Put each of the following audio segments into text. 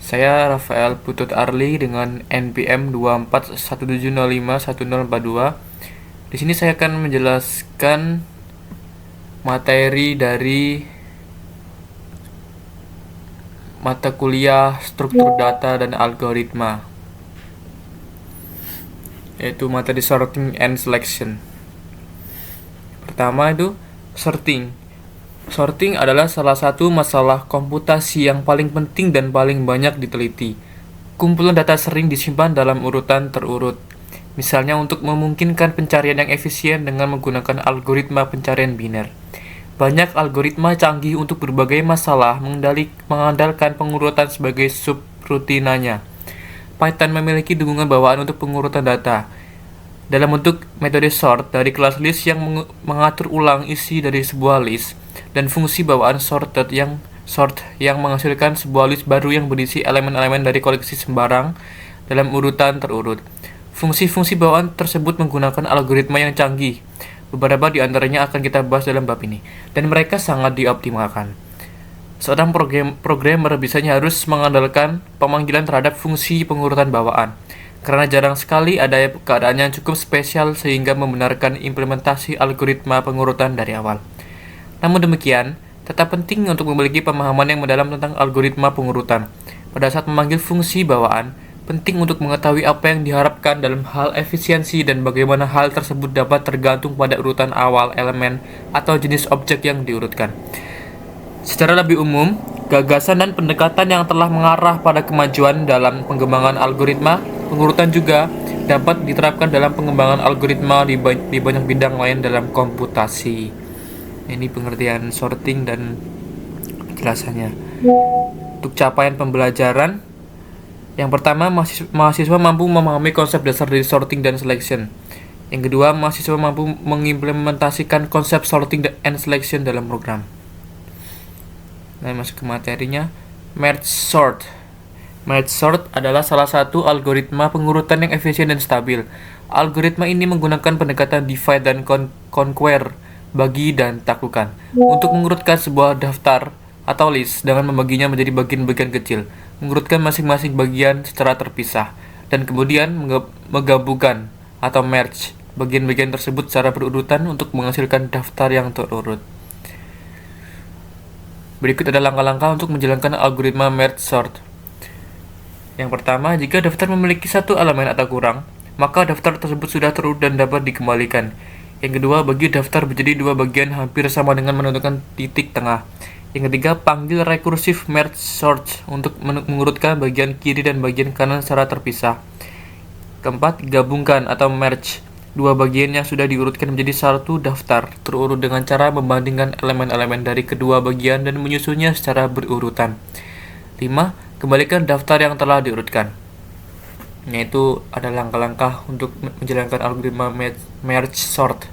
Saya Rafael Putut Arli dengan NPM 2417051042. Di sini saya akan menjelaskan materi dari mata kuliah struktur data dan algoritma, yaitu materi sorting and selection. Pertama itu sorting. Sorting adalah salah satu masalah komputasi yang paling penting dan paling banyak diteliti. Kumpulan data sering disimpan dalam urutan terurut. Misalnya untuk memungkinkan pencarian yang efisien dengan menggunakan algoritma pencarian biner. Banyak algoritma canggih untuk berbagai masalah mengandalkan pengurutan sebagai subrutinanya. Python memiliki dukungan bawaan untuk pengurutan data dalam bentuk metode sort dari kelas list yang mengatur ulang isi dari sebuah list, dan fungsi bawaan sort yang menghasilkan sebuah list baru yang berisi elemen-elemen dari koleksi sembarang dalam urutan terurut. Fungsi-fungsi bawaan tersebut menggunakan algoritma yang canggih. Beberapa di antaranya akan kita bahas dalam bab ini, dan mereka sangat dioptimalkan. Seorang programmer biasanya harus mengandalkan pemanggilan terhadap fungsi pengurutan bawaan, karena jarang sekali ada keadaan yang cukup spesial sehingga membenarkan implementasi algoritma pengurutan dari awal. Namun demikian, tetap penting untuk memiliki pemahaman yang mendalam tentang algoritma pengurutan. Pada saat memanggil fungsi bawaan, penting untuk mengetahui apa yang diharapkan dalam hal efisiensi dan bagaimana hal tersebut dapat tergantung pada urutan awal elemen atau jenis objek yang diurutkan. Secara lebih umum, gagasan dan pendekatan yang telah mengarah pada kemajuan dalam pengembangan algoritma pengurutan juga dapat diterapkan dalam pengembangan algoritma di banyak bidang lain dalam komputasi. Ini pengertian sorting dan penjelasannya. Untuk capaian pembelajaran, yang pertama, mahasiswa mampu memahami konsep dasar dari sorting dan selection. Yang kedua, mahasiswa mampu mengimplementasikan konsep sorting and selection dalam program. Nah, masuk ke materinya. Merge sort. Merge sort adalah salah satu algoritma pengurutan yang efisien dan stabil. Algoritma ini menggunakan pendekatan divide dan conquer, bagi dan taklukkan, untuk mengurutkan sebuah daftar atau list dengan membaginya menjadi bagian-bagian kecil, mengurutkan masing-masing bagian secara terpisah, dan kemudian menggabungkan atau merge bagian-bagian tersebut secara berurutan untuk menghasilkan daftar yang terurut. Berikut ada langkah-langkah untuk menjalankan algoritma merge sort. Yang pertama, jika daftar memiliki satu elemen atau kurang, maka daftar tersebut sudah terurut dan dapat dikembalikan. Yang kedua, bagi daftar menjadi dua bagian hampir sama dengan menentukan titik tengah. Yang ketiga, panggil recursive merge sort untuk mengurutkan bagian kiri dan bagian kanan secara terpisah. Keempat, gabungkan atau merge dua bagian yang sudah diurutkan menjadi satu daftar terurut dengan cara membandingkan elemen-elemen dari kedua bagian dan menyusunnya secara berurutan. 5. Kembalikan daftar yang telah diurutkan. Yaitu ada langkah-langkah untuk menjalankan algoritma merge sort.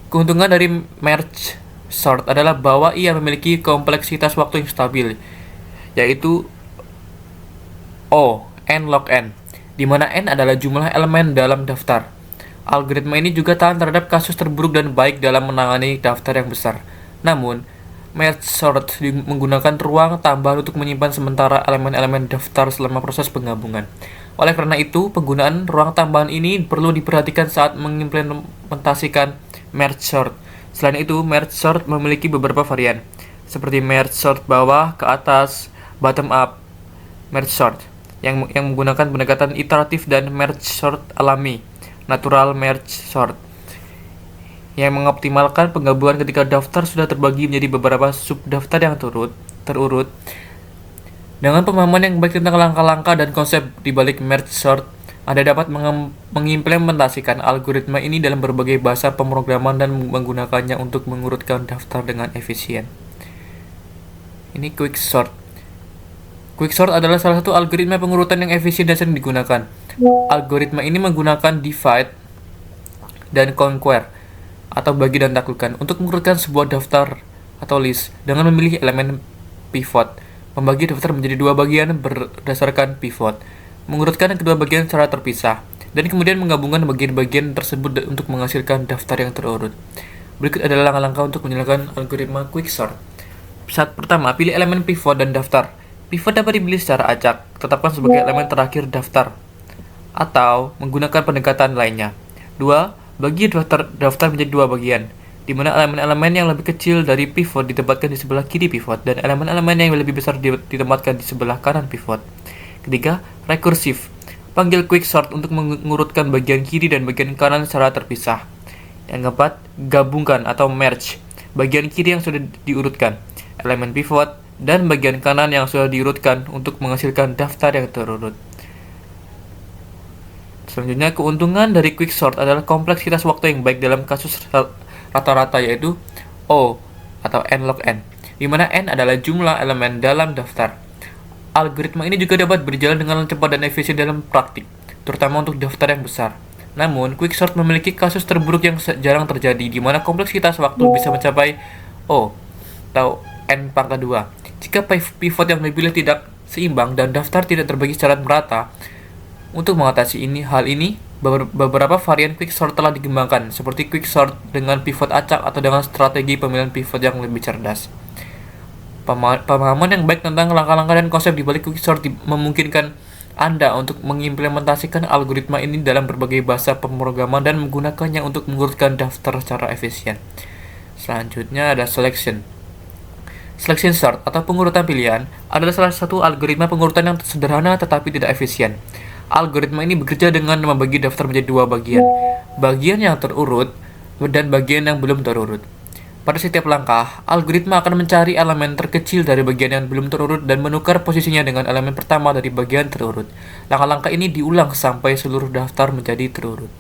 Keuntungan dari merge sort adalah bahwa ia memiliki kompleksitas waktu yang stabil, yaitu O, n log n, di mana n adalah jumlah elemen dalam daftar. Algoritma ini juga tahan terhadap kasus terburuk dan baik dalam menangani daftar yang besar. Namun, merge sort menggunakan ruang tambahan untuk menyimpan sementara elemen-elemen daftar selama proses penggabungan. Oleh karena itu, penggunaan ruang tambahan ini perlu diperhatikan saat mengimplementasikan merge sort. Selain itu, merge sort memiliki beberapa varian, seperti merge sort bawah ke atas, bottom up, merge sort, yang menggunakan pendekatan iteratif, dan merge sort alami, natural merge sort, yang mengoptimalkan penggabungan ketika daftar sudah terbagi menjadi beberapa subdaftar yang terurut. Dengan pemahaman yang baik tentang langkah-langkah dan konsep di balik merge sort, Anda dapat mengimplementasikan algoritma ini dalam berbagai bahasa pemrograman dan menggunakannya untuk mengurutkan daftar dengan efisien. Ini quicksort. Quicksort adalah salah satu algoritma pengurutan yang efisien dan sering digunakan. Algoritma ini menggunakan divide dan conquer atau bagi dan taklukkan untuk mengurutkan sebuah daftar atau list dengan memilih elemen pivot, membagi daftar menjadi dua bagian berdasarkan pivot, mengurutkan kedua bagian secara terpisah, dan kemudian menggabungkan bagian-bagian tersebut untuk menghasilkan daftar yang terurut. Berikut adalah langkah-langkah untuk menjalankan algoritma quicksort. Saat pertama, pilih elemen pivot dan daftar. Pivot dapat dipilih secara acak, tetapkan sebagai elemen terakhir daftar, atau menggunakan pendekatan lainnya. 2. Bagi daftar menjadi dua bagian, di mana elemen-elemen yang lebih kecil dari pivot ditempatkan di sebelah kiri pivot, dan elemen-elemen yang lebih besar ditempatkan di sebelah kanan pivot. Ketiga, rekursif. Panggil quicksort untuk mengurutkan bagian kiri dan bagian kanan secara terpisah. Yang keempat, gabungkan atau merge. Bagian kiri yang sudah diurutkan, elemen pivot, dan bagian kanan yang sudah diurutkan untuk menghasilkan daftar yang terurut. Selanjutnya, keuntungan dari quicksort adalah kompleksitas waktu yang baik dalam kasus rata-rata, yaitu O atau n log n, di mana n adalah jumlah elemen dalam daftar. Algoritma ini juga dapat berjalan dengan cepat dan efisien dalam praktik, terutama untuk daftar yang besar. Namun, quicksort memiliki kasus terburuk yang jarang terjadi, di mana kompleksitas waktu bisa mencapai O atau n pangkat 2. Jika pivot yang dipilih tidak seimbang dan daftar tidak terbagi secara merata. Untuk mengatasi hal ini, beberapa varian quicksort telah dikembangkan, seperti quicksort dengan pivot acak atau dengan strategi pemilihan pivot yang lebih cerdas. Pemahaman yang baik tentang langkah-langkah dan konsep di balik quicksort memungkinkan Anda untuk mengimplementasikan algoritma ini dalam berbagai bahasa pemrograman dan menggunakannya untuk mengurutkan daftar secara efisien. Selanjutnya ada selection. Selection sort atau pengurutan pilihan adalah salah satu algoritma pengurutan yang sederhana tetapi tidak efisien. Algoritma ini bekerja dengan membagi daftar menjadi dua bagian, bagian yang terurut dan bagian yang belum terurut. Pada setiap langkah, algoritma akan mencari elemen terkecil dari bagian yang belum terurut dan menukar posisinya dengan elemen pertama dari bagian terurut. Langkah-langkah ini diulang sampai seluruh daftar menjadi terurut.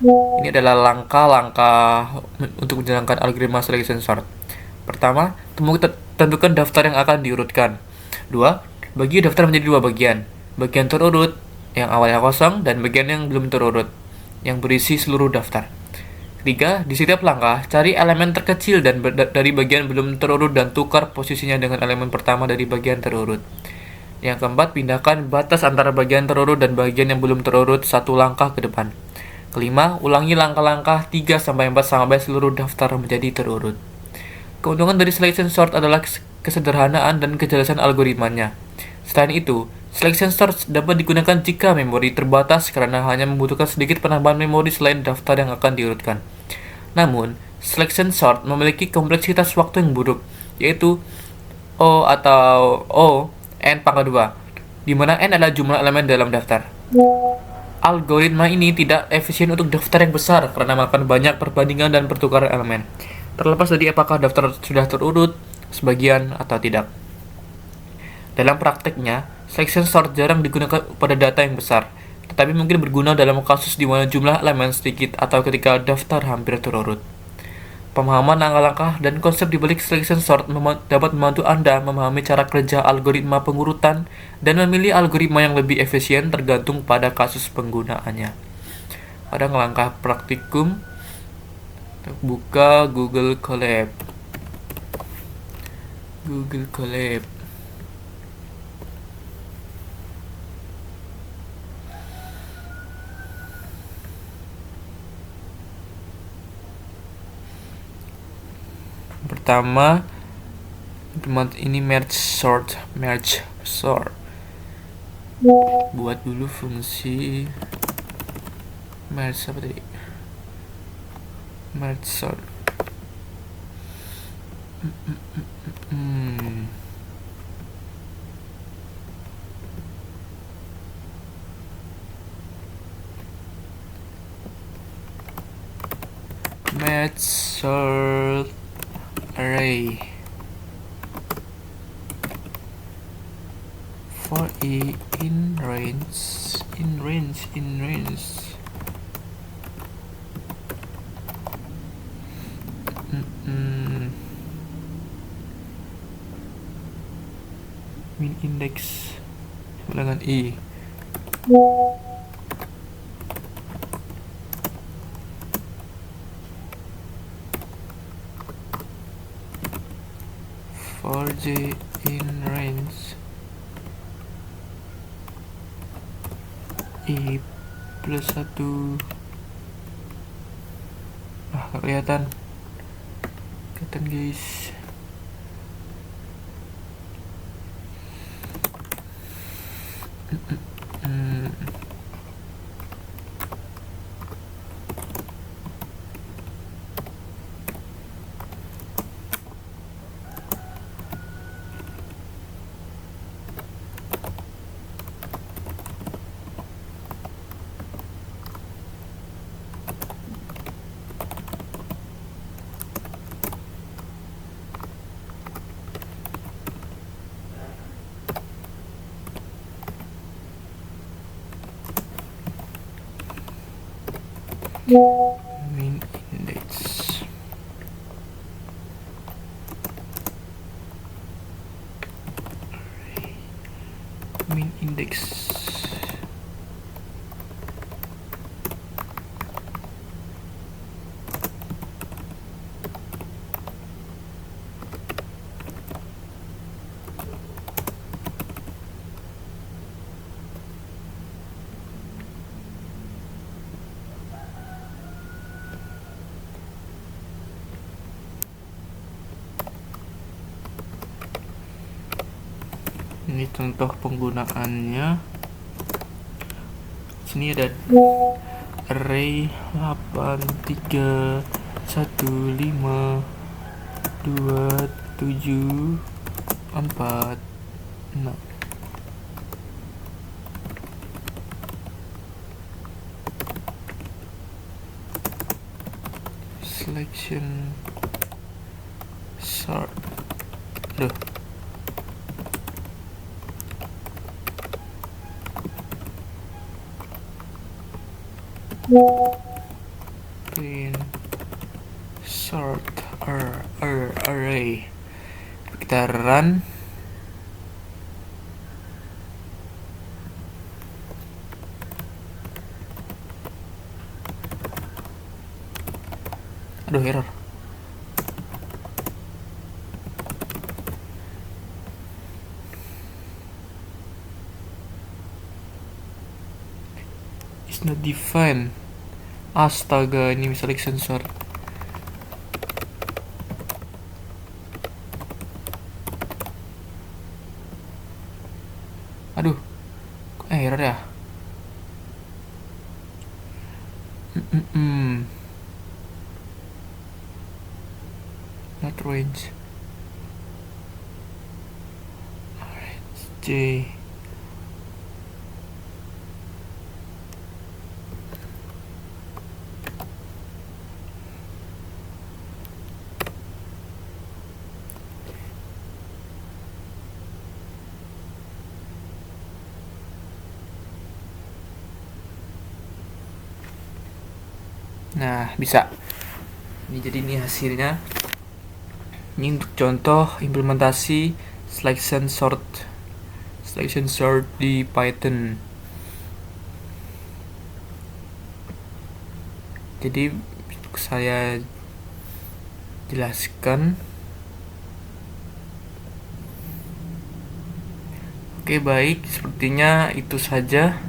Ini adalah langkah-langkah untuk menjalankan algoritma selection sort. Pertama, tentukan daftar yang akan diurutkan. 2. Bagi daftar menjadi dua bagian. Bagian terurut, yang awalnya kosong, dan bagian yang belum terurut, yang berisi seluruh daftar. 3. Di setiap langkah, cari elemen terkecil dari bagian belum terurut dan tukar posisinya dengan elemen pertama dari bagian terurut. Yang keempat, pindahkan batas antara bagian terurut dan bagian yang belum terurut satu langkah ke depan. Kelima, ulangi langkah-langkah 3-4 sampai seluruh daftar menjadi terurut. Keuntungan dari selection sort adalah kesederhanaan dan kejelasan algoritmanya. Selain itu, selection sort dapat digunakan jika memori terbatas karena hanya membutuhkan sedikit penambahan memori selain daftar yang akan diurutkan. Namun, selection sort memiliki kompleksitas waktu yang buruk, yaitu O atau O n pangkat 2, di mana n adalah jumlah elemen dalam daftar. Algoritma ini tidak efisien untuk daftar yang besar karena melakukan banyak perbandingan dan pertukaran elemen, terlepas dari apakah daftar sudah terurut sebagian atau tidak. Dalam prakteknya, selection sort jarang digunakan pada data yang besar, tetapi mungkin berguna dalam kasus di mana jumlah elemen sedikit atau ketika daftar hampir terurut. Pemahaman langkah-langkah dan konsep di balik selection sort dapat membantu Anda memahami cara kerja algoritma pengurutan dan memilih algoritma yang lebih efisien tergantung pada kasus penggunaannya. Pada langkah praktikum, buka Google Colab. Pertama, ini merge sort. Buat dulu fungsi merge apa tadi? Merge sort. Merge sort array for in range min index dengan i. For j in range i plus 1. Kelihatan guys. Hmm, Main index. Main index. Ini contoh penggunaannya. Sini ada array 8 3 1 5 2 7 4 6. Selection sort. Aduh. Clean sort array. Kita run. Aduh, error. It's not defined. Astaga, ini misalnya sensor. Aduh, kok error ya? Not range. Alright, J. Nah, bisa. Ini jadi ini hasilnya. Ini untuk contoh implementasi selection sort di Python. Jadi saya jelaskan. Oke, baik, sepertinya itu saja